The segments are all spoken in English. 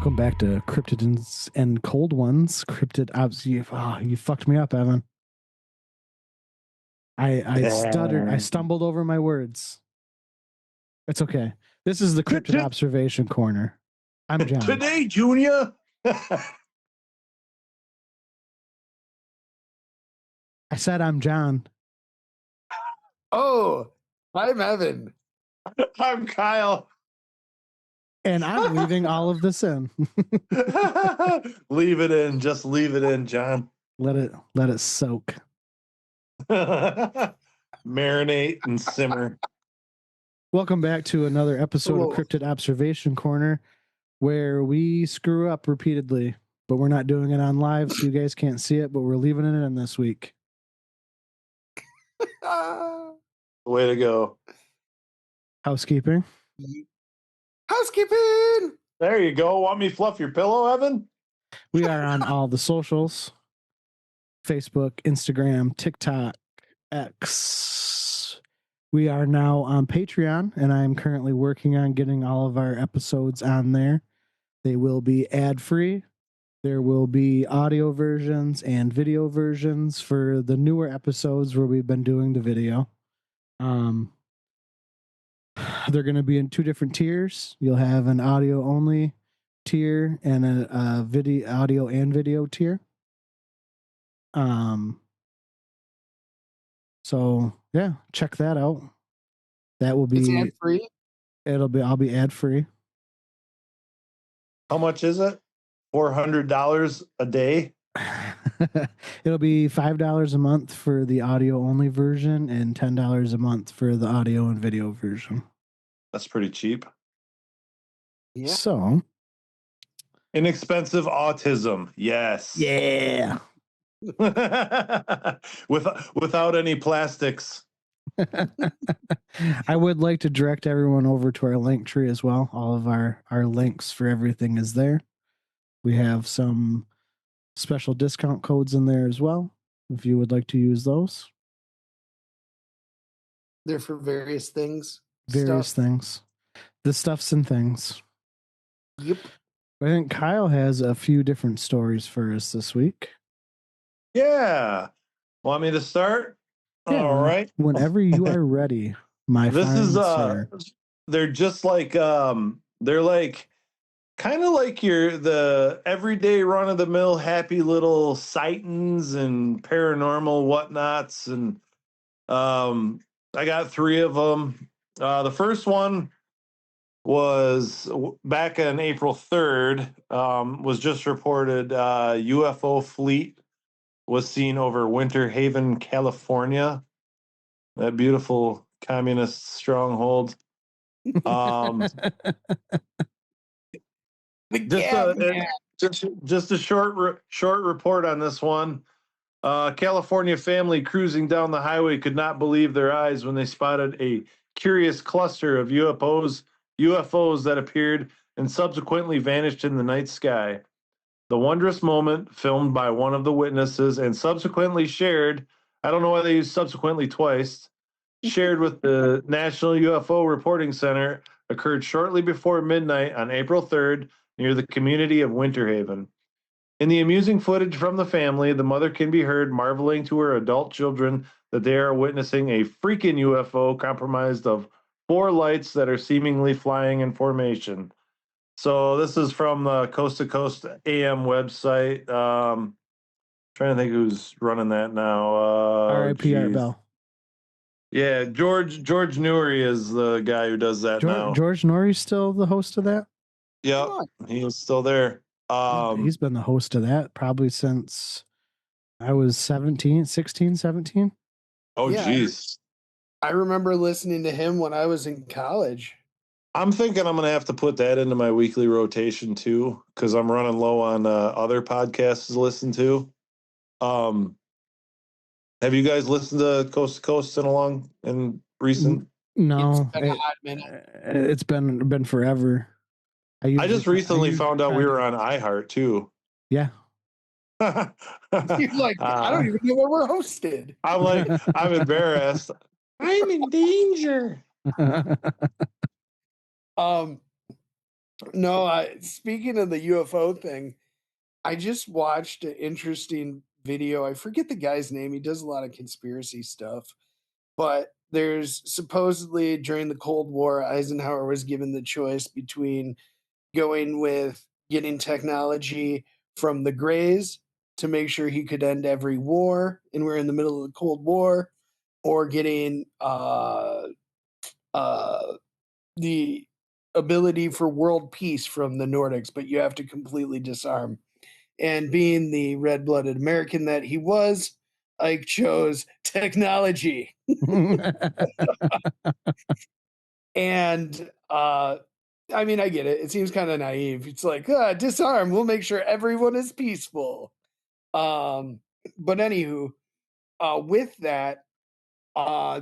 Welcome back to Cryptids and Cold Ones. Cryptid Ops. You fucked me up, Evan. I stuttered. I stumbled over my words. It's okay. This is the Cryptid Observation Corner. I'm John. Today, Junior. I said I'm John. Oh, I'm Evan. I'm Kyle. And I'm leaving all of this in. Leave it in. Just leave it in, John. Let it soak. Marinate and simmer. Welcome back to another episode of Cryptid Observation Corner, where we screw up repeatedly, but we're not doing it on live, so you guys can't see it, but we're leaving it in this week. Way to go. Housekeeping. Housekeeping. There you go. Want me to fluff your pillow, Evan? We are on all the socials: Facebook, Instagram, TikTok, X. We are now on Patreon, and I'm currently working on getting all of our episodes on there. They will be ad-free. There will be audio versions and video versions for the newer episodes where we've been doing the video. They're going to be in two different tiers. You'll have an audio only tier and a video, audio and video tier. So yeah, check that out. That will be ad free. I'll be ad free. How much is it? $400 a day. It'll be $5 a month for the audio only version and $10 a month for the audio and video version. That's pretty cheap. Yeah. So inexpensive autism. Yes. Yeah. Without any plastics. I would like to direct everyone over to our link tree as well. All of our links for everything is there. We have some special discount codes in there as well, if you would like to use those. They're for various things. Various things. The stuffs and things. Yep. I think Kyle has a few different stories for us this week. Yeah. Want me to start? Yeah, all right. Whenever you are ready, my this fine is sir. They're just like they're like kind of like the everyday run of the mill happy little sightings and paranormal whatnots, and I got 3 of them. The first one was back on April 3rd, was just reported UFO fleet was seen over Winter Haven, California. That beautiful communist stronghold. Just a short report on this one. California family cruising down the highway could not believe their eyes when they spotted a curious cluster of UFOs that appeared and subsequently vanished in the night sky. The wondrous moment, filmed by one of the witnesses and subsequently shared, I don't know why they used subsequently twice, shared with the National UFO Reporting Center, occurred shortly before midnight on April 3rd near the community of Winter Haven. In the amusing footage from the family, the mother can be heard marveling to her adult children that they are witnessing a freaking UFO comprised of 4 lights that are seemingly flying in formation. So this is from the Coast to Coast AM website. Trying to think who's running that now. R.I.P. Art Bell. Yeah, George Newry is the guy who does that now. George Norrie's still the host of that? Yep, he is still there. He's been the host of that probably since I was 16, 17. Oh, geez. I remember listening to him when I was in college. I'm thinking I'm going to have to put that into my weekly rotation too, because I'm running low on other podcasts to listen to. Have you guys listened to Coast in recent? No, It's been a hot minute. It's been forever. I just recently found out we were on iHeart too. Yeah. You're like, I don't even know where we're hosted. I'm like, I'm embarrassed. I'm in danger. No, speaking of the UFO thing, I just watched an interesting video. I forget the guy's name. He does a lot of conspiracy stuff. But there's supposedly during the Cold War, Eisenhower was given the choice between going with getting technology from the Greys to make sure he could end every war, and we're in the middle of the Cold War, or getting uh, the ability for world peace from the Nordics, but you have to completely disarm. And being the red blooded American that he was, Ike chose technology. And I mean, I get it. It seems kind of naive. It's like, disarm, we'll make sure everyone is peaceful. But anywho, with that,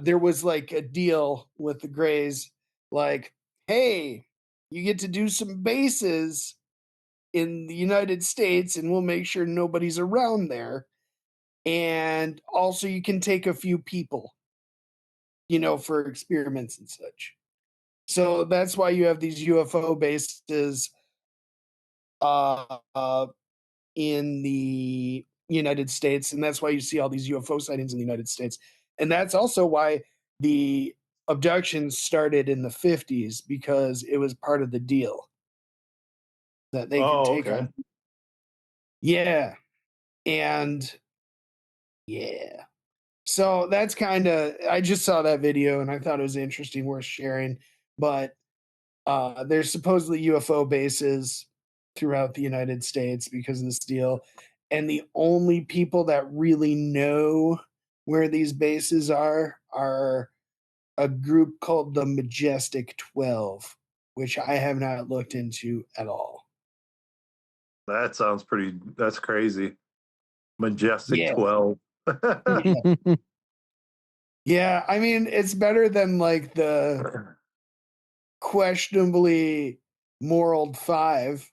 there was like a deal with the Greys, like, hey, you get to do some bases in the United States, and we'll make sure nobody's around there. And also, you can take a few people, for experiments and such. So that's why you have these UFO bases uh, uh, in the United States, and that's why you see all these UFO sightings in the United States. And that's also why the abductions started in the 50s, because it was part of the deal that they could Oh, take okay. on. Yeah. And yeah. So that's kind of, I just saw that video and I thought it was interesting, worth sharing. But there's supposedly UFO bases throughout the United States because of this deal. And the only people that really know where these bases are a group called the Majestic 12, which I have not looked into at all. That sounds that's crazy. Majestic Yeah. 12. Yeah. Yeah. I mean, it's better than like the questionably moral 5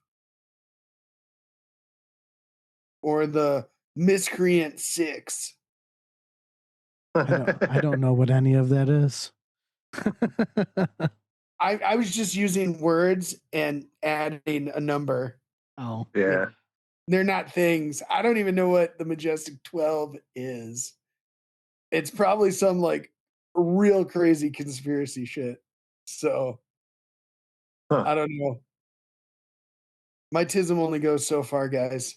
or the miscreant 6. I don't know what any of that is. I was just using words and adding a number. Oh. Yeah. They're not things. I don't even know what the Majestic 12 is. It's probably some like real crazy conspiracy shit. So Huh. I don't know. My tism only goes so far, guys.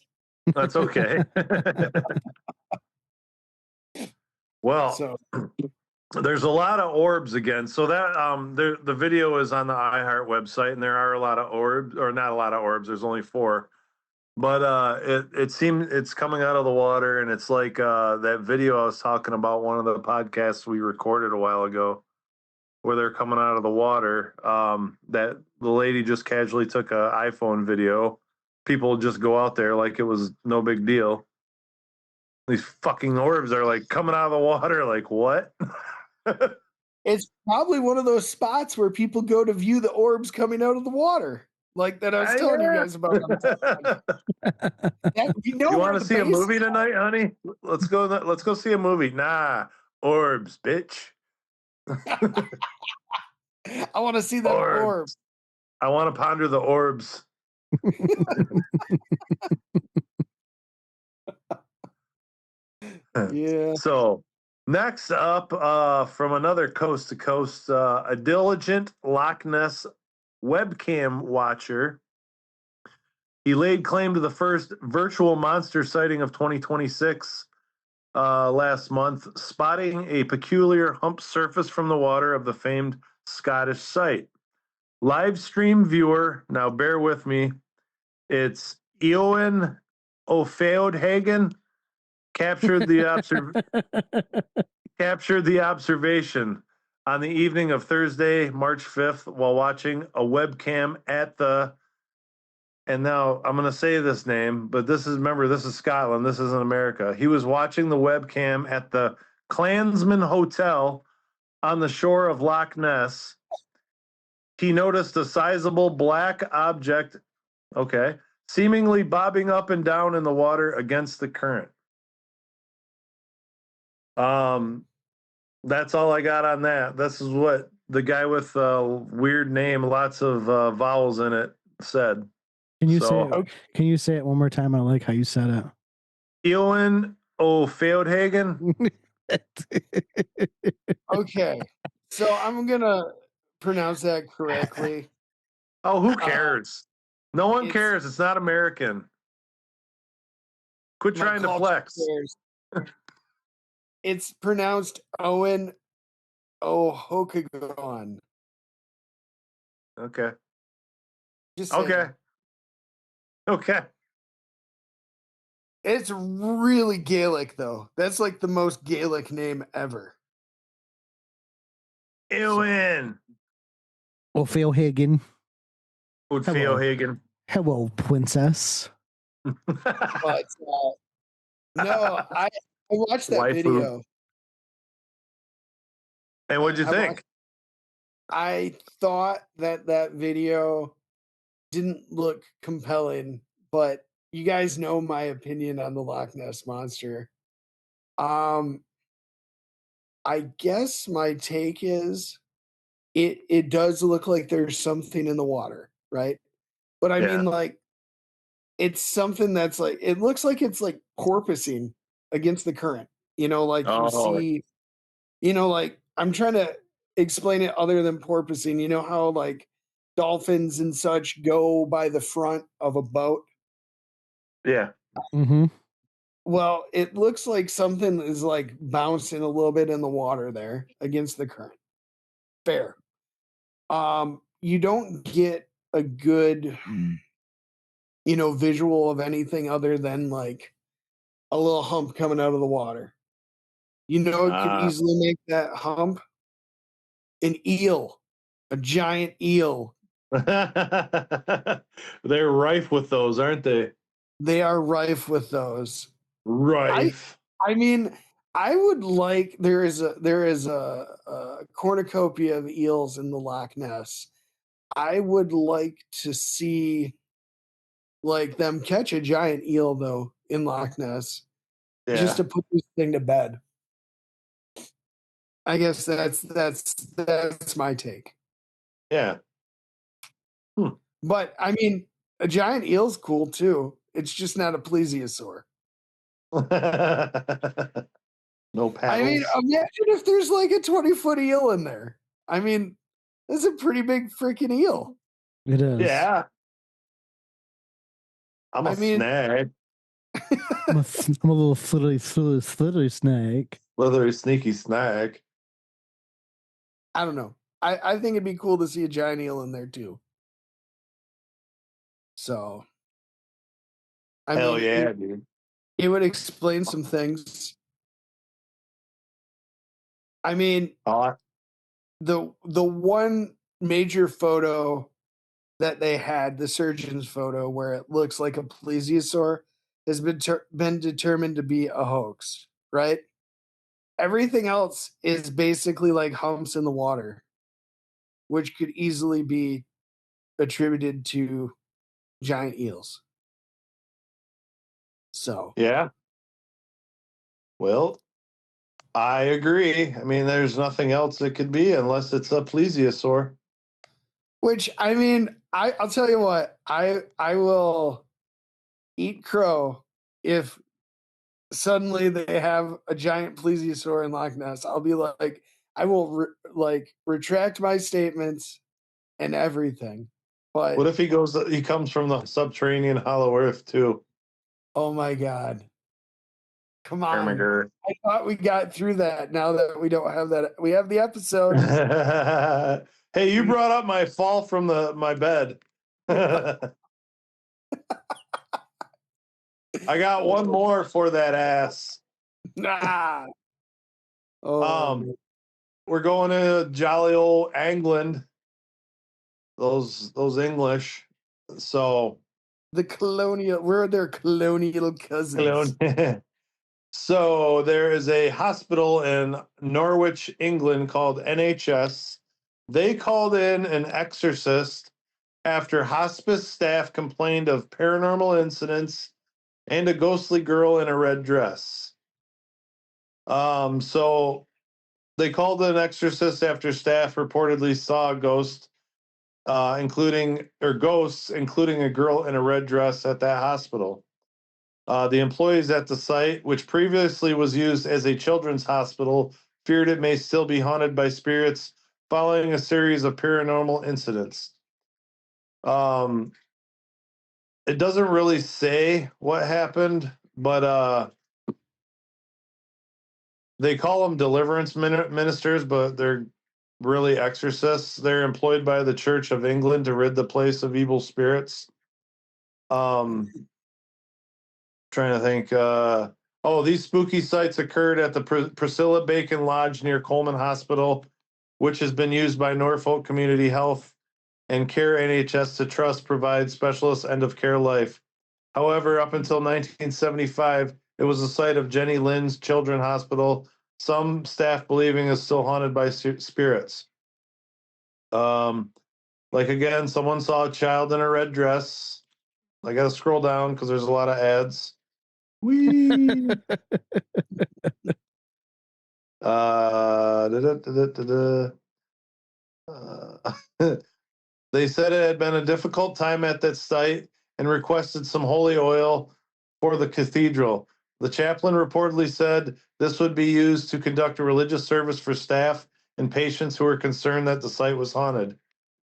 That's okay. Well, So there's a lot of orbs again. So that the video is on the iHeart website, and there are a lot of orbs, or not a lot of orbs. There's only 4, but it seems it's coming out of the water, and it's like that video I was talking about, one of the podcasts we recorded a while ago, where they're coming out of the water. That the lady just casually took a iPhone video. People just go out there like it was no big deal. These fucking orbs are like coming out of the water. Like what? it's probably one of those spots where people go to view the orbs coming out of the water, like that I was telling you guys about. You want Where to the see a base movie tonight, honey? Let's go. Let's go see a movie. Nah, orbs, bitch. I want to see them Orbs. orbs. I want to ponder the orbs. Yeah. So next up, from another coast to coast, a diligent Loch Ness webcam watcher. He laid claim to the first virtual monster sighting of 2026 last month, spotting a peculiar humped surface from the water of the famed Scottish site. Live stream viewer, now bear with me, it's Eoin O'Feodhagen, captured the observation on the evening of Thursday, March 5th, while watching a webcam at the, and now I'm going to say this name, but remember, this is Scotland. This isn't America. He was watching the webcam at the Clansman Hotel on the shore of Loch Ness. He noticed a sizable black object, okay, seemingly bobbing up and down in the water against the current. That's all I got on that. This is what the guy with a weird name, lots of vowels in it, said. Can you So- say it? Can you say it one more time? I like how you said it. Ewan O'Feildhagen. Okay, so I'm gonna pronounce that correctly. Oh, who cares? No one it's- cares. It's not American. Quit My trying to culture flex. cares. It's pronounced Owen O'Hokagon. Okay. Just saying. Okay. Okay. It's really Gaelic though. That's like the most Gaelic name ever. Ewan O'Feildhagen. O'Feildhagen. Hello, princess. But no, I watched that Waifu. video. And what'd you I think? watched- I thought that video didn't look compelling, but you guys know my opinion on the Loch Ness monster. I guess my take is it does look like there's something in the water, right? But I Yeah. mean, like, it's something that's like it looks like it's like porpoising against the current. You know, like you Oh. see, like I'm trying to explain it other than porpoising. You know how like dolphins and such go by the front of a boat? Yeah. Mm-hmm. Well, it looks like something is like bouncing a little bit in the water there against the current. Fair. You don't get a good visual of anything other than like a little hump coming out of the water. It could easily make that hump an eel, a giant eel. They're rife with those, aren't they? They are rife with those. Rife. I mean, I would like there is a cornucopia of eels in the Loch Ness. I would like to see like them catch a giant eel though in Loch Ness just Yeah. to put this thing to bed. I guess that's my take. Yeah. But I mean, a giant eel's cool too. It's just not a plesiosaur. No I mean, paddles. imagine if there's like a 20-foot eel in there. I mean, that's a pretty big freaking eel. It is. Yeah. I'm a snag. I'm a little slittery snake. Leathery sneaky snag. I don't know. I think it'd be cool to see a giant eel in there too. So, Hell yeah, dude. It would explain some things. I mean, the one major photo that they had, the surgeon's photo, where it looks like a plesiosaur, has been determined to be a hoax, right? Everything else is basically like humps in the water, which could easily be attributed to giant eels. So, yeah. Well, I agree. I mean, there's nothing else it could be unless it's a plesiosaur. which I mean, I'll tell you what, I will eat crow if suddenly they have a giant plesiosaur in Loch Ness. I'll be like, I will retract my statements and everything. But What if he comes from the subterranean hollow earth too? oh my god. Come on. Ermiger. I thought we got through that. Now that we don't have that, we have the episode. Hey, you brought up my fall from my bed. I got one more for that ass. Nah. Oh, We're going to jolly old England. Those English. So we're their colonial cousins. So there is a hospital in Norwich, England called NHS. They called in an exorcist after hospice staff complained of paranormal incidents and a ghostly girl in a red dress. So they called in an exorcist after staff reportedly saw a ghost including ghosts, including a girl in a red dress at that hospital. The employees at the site, which previously was used as a children's hospital, feared it may still be haunted by spirits following a series of paranormal incidents. It doesn't really say what happened, but they call them deliverance ministers, but they're really exorcists. They're employed by the Church of England to rid the place of evil spirits. Trying to think. These spooky sights occurred at the Priscilla Bacon Lodge near Coleman Hospital, which has been used by Norfolk Community Health and Care NHS to Trust provide specialist end of care life. However, up until 1975, it was the site of Jenny Lynn's Children's Hospital, some staff believing is still haunted by spirits. Again, someone saw a child in a red dress. I got to scroll down because there's a lot of ads. Wee. They said it had been a difficult time at that site and requested some holy oil for the cathedral. The chaplain reportedly said this would be used to conduct a religious service for staff and patients who were concerned that the site was haunted.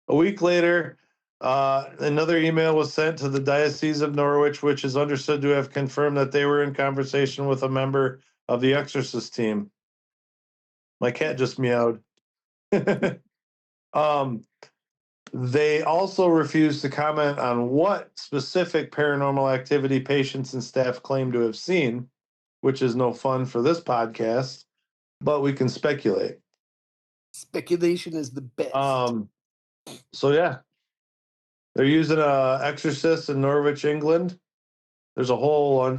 A week later, another email was sent to the Diocese of Norwich, which is understood to have confirmed that they were in conversation with a member of the exorcist team. My cat just meowed. They also refused to comment on what specific paranormal activity patients and staff claim to have seen, which is no fun for this podcast, but we can speculate. Speculation is the best. So yeah, they're using exorcist in Norwich, England. There's a whole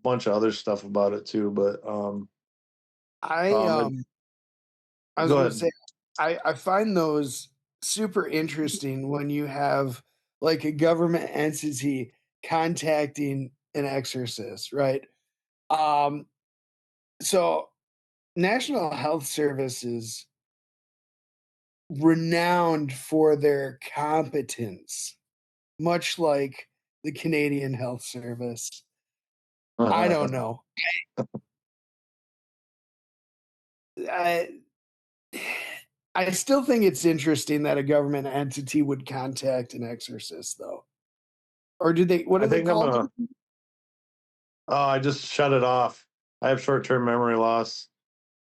bunch of other stuff about it too, but I was go going to ahead. say, I find those super interesting when you have like a government entity contacting an exorcist, right? So National Health Service is renowned for their competence, much like the Canadian Health Service. I don't know. I still think it's interesting that a government entity would contact an exorcist, though. Or do they? What do they call them? Oh, I just shut it off. I have short-term memory loss.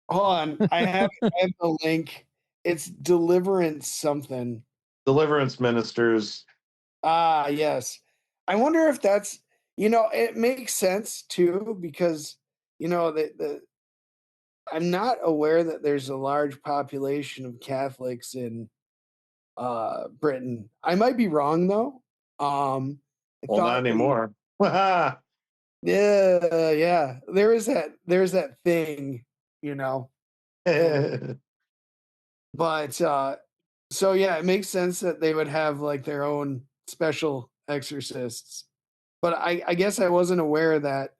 Hold on, I have the link. It's deliverance something. Deliverance ministers. Ah, yes. I wonder if that's it makes sense too because the I'm not aware that there's a large population of Catholics in Britain. I might be wrong though. I Well, not thought anymore. yeah. There's that thing, But so yeah, it makes sense that they would have like their own special exorcists. But I guess I wasn't aware that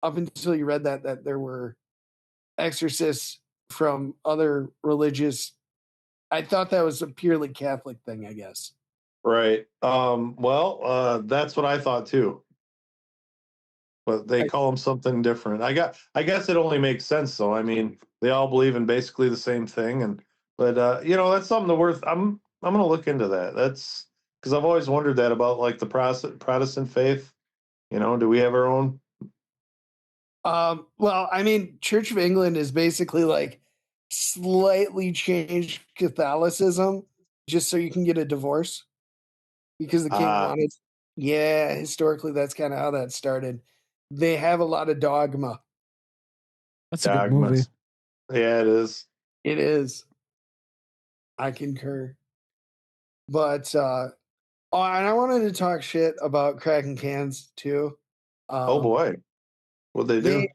up until you read that there were exorcists from other religious. I thought that was a purely Catholic thing, I guess. Right. That's what I thought too. But they call them something different. I guess it only makes sense though. I mean, they all believe in basically the same thing, but that's something I'm gonna look into that. That's because I've always wondered that about like the Protestant faith. Do we have our own? Well, I mean, Church of England is basically like slightly changed Catholicism just so you can get a divorce because the king wanted. Yeah, historically, that's kind of how that started. They have a lot of dogma. That's a good movie. Yeah, it is. It is. I concur. But and I wanted to talk shit about cracking cans too. Oh boy, what'd they do?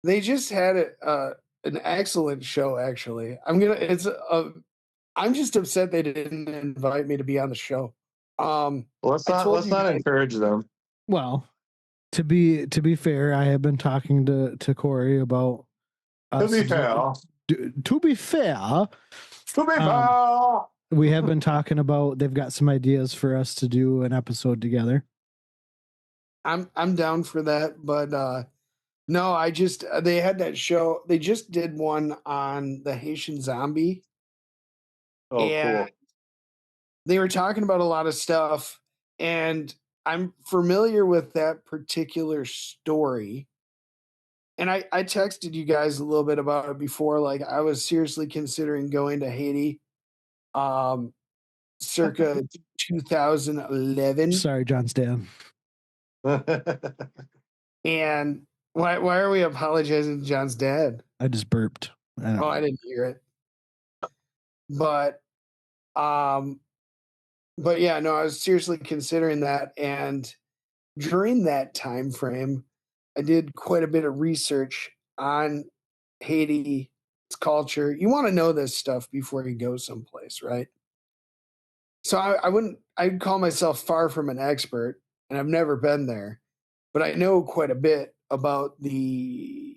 They just had an excellent show. Actually, I'm just upset they didn't invite me to be on the show. Let's not encourage them. Well, to be fair, I have been talking to Corey about To be fair. To be fair, We have been talking about, they've got some ideas for us to do an episode together. I'm down for that, but no, I just they had that show. They just did one on the Haitian zombie, Oh, and cool. they were talking about a lot of stuff, and I'm familiar with that particular story. And I texted you guys a little bit about it before. Like I was seriously considering going to Haiti, um, circa 2011. Sorry, John's dad. And why are we apologizing to John's dad? I just burped. Oh, I didn't hear it. But um, but yeah, no, I was seriously considering that, and during that time frame, I did quite a bit of research on Haiti, its culture. You want to know this stuff before you go someplace, right? So I wouldn't, I'd call myself far from an expert, and I've never been there, but I know quite a bit about the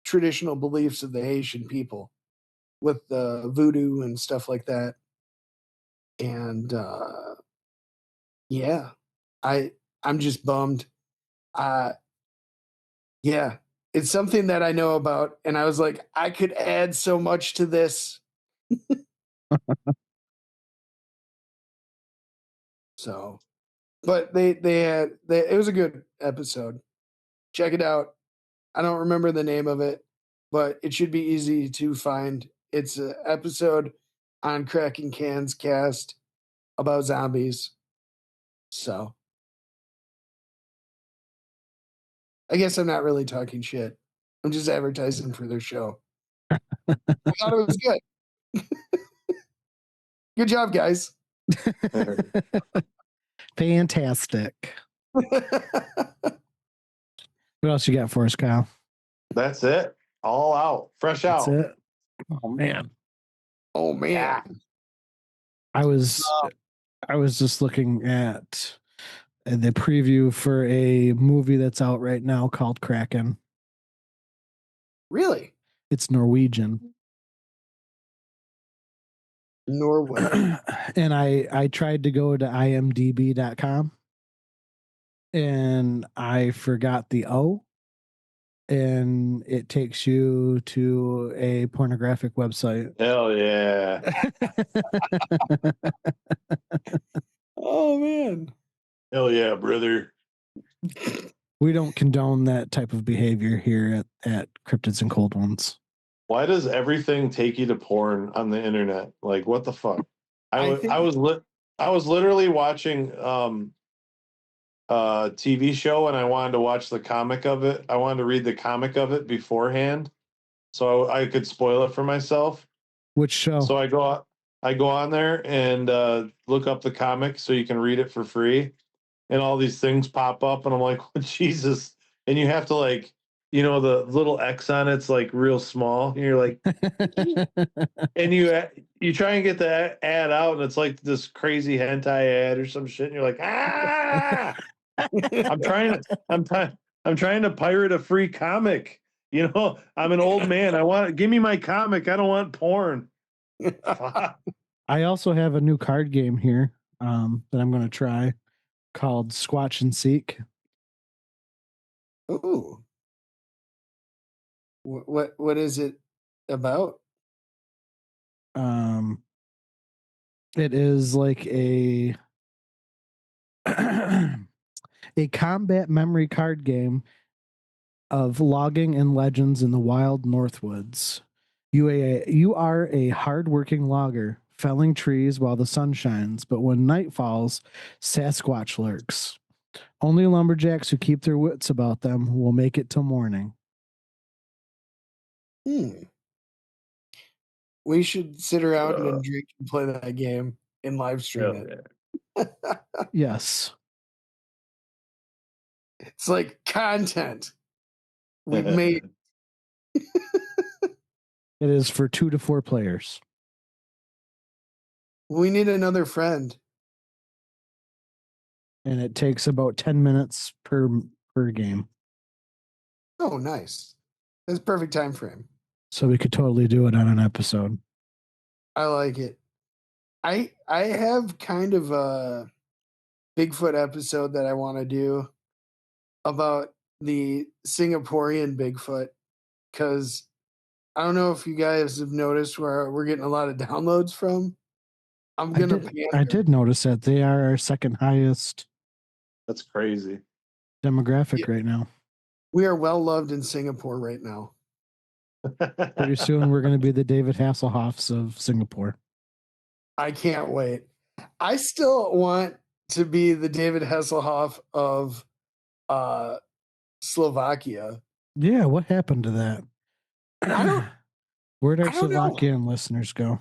traditional beliefs of the Haitian people with the voodoo and stuff like that. And yeah, I I'm just bummed. Uh yeah, it's something that I know about, and I was like, I could add so much to this. So, but it was a good episode. Check it out. I don't remember the name of it, but it should be easy to find. It's an episode on Cracking Cans Cast about zombies. So, I guess I'm not really talking shit. I'm just advertising for their show. I thought it was good. Good job, guys. Fantastic. What else you got for us, Kyle? That's it. All out. Fresh That's out. it. Oh man. Oh man. Yeah. I was just looking at the preview for a movie that's out right now called Kraken. Really? It's Norwegian. Norway. And I tried to go to imdb.com and I forgot the O, and it takes you to a pornographic website. Hell yeah. Oh man. Hell yeah, brother. We don't condone that type of behavior here at Cryptids and Cold Ones. Why does everything take you to porn on the internet? Like, what the fuck? I was literally watching a TV show, and I wanted to watch the comic of it. I wanted to read the comic of it beforehand, so I could spoil it for myself. Which show? So I go on there and look up the comic so you can read it for free, and all these things pop up, and I'm like, oh, Jesus! And you have to like, the little X on it's like real small, and you're like, and you try and get the ad out, and it's like this crazy hentai ad or some shit, and you're like, ah! I'm trying to pirate a free comic. I'm an old man. Give me my comic. I don't want porn. I also have a new card game here that I'm going to try called Squatch and Seek. Ooh. What is it about? It is like a a combat memory card game of logging and legends in the wild Northwoods. You are a hardworking logger, felling trees while the sun shines, but when night falls, Sasquatch lurks. Only lumberjacks who keep their wits about them will make it till morning. We should sit around and drink and play that game and live stream it. Yes. It's like content we've made. It is for 2 to 4 players. We need another friend. And it takes about 10 minutes per game. Oh, nice. That's perfect time frame. So we could totally do it on an episode. I like it. I have kind of a Bigfoot episode that I want to do about the Singaporean Bigfoot, because I don't know if you guys have noticed where we're getting a lot of downloads from. I'm gonna I did notice that they are our second highest That's crazy. demographic right now. We are well loved in Singapore right now. Pretty soon we're going to be the David Hasselhoffs of Singapore. I can't wait. I still want to be the David Hasselhoff of Slovakia. Yeah, what happened to that? Where'd our I don't know. Slovakian listeners go?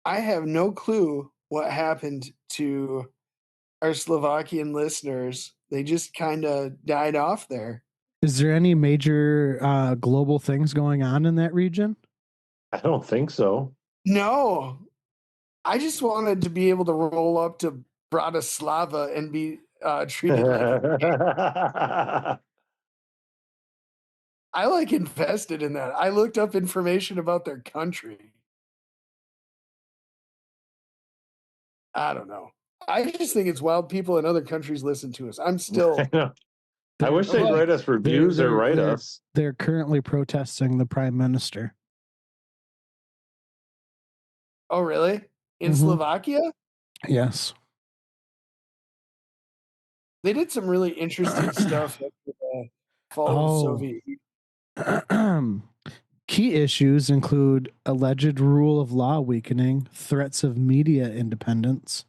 I have no clue what happened to our Slovakian listeners. They just kind of died off there. Is there any major global things going on in that region? I don't think so. No, I just wanted to be able to roll up to Bratislava and be treated like a king. I like invested in that. I looked up information about their country. I don't know. I just think it's wild people in other countries listen to us. I'm still. I wish they'd write us reviews or write us. They're currently protesting the prime minister. Oh, really? In Slovakia? Yes. They did some really interesting stuff after the fall of the Soviet Union. Key issues include alleged rule of law weakening, threats of media independence,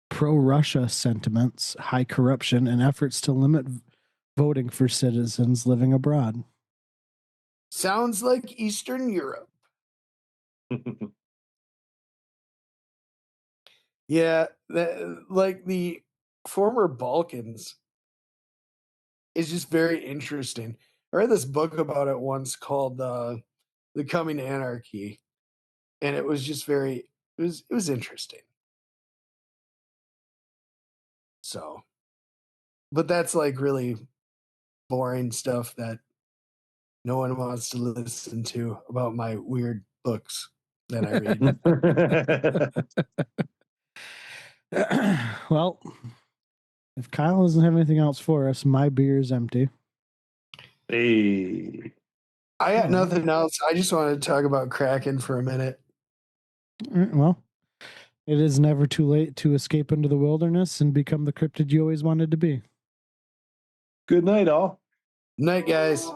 pro-Russia sentiments, high corruption, and efforts to limit voting for citizens living abroad. Sounds like Eastern Europe. Yeah, like the former Balkans is just very interesting. I read this book about it once called The Coming Anarchy, and it was just it was interesting. So, but that's like really boring stuff that no one wants to listen to about my weird books that I read. Well, if Kyle doesn't have anything else for us, my beer is empty. Hey. I got nothing else. I just wanted to talk about Kraken for a minute. Well, it is never too late to escape into the wilderness and become the cryptid you always wanted to be. Good night, all. Night, guys.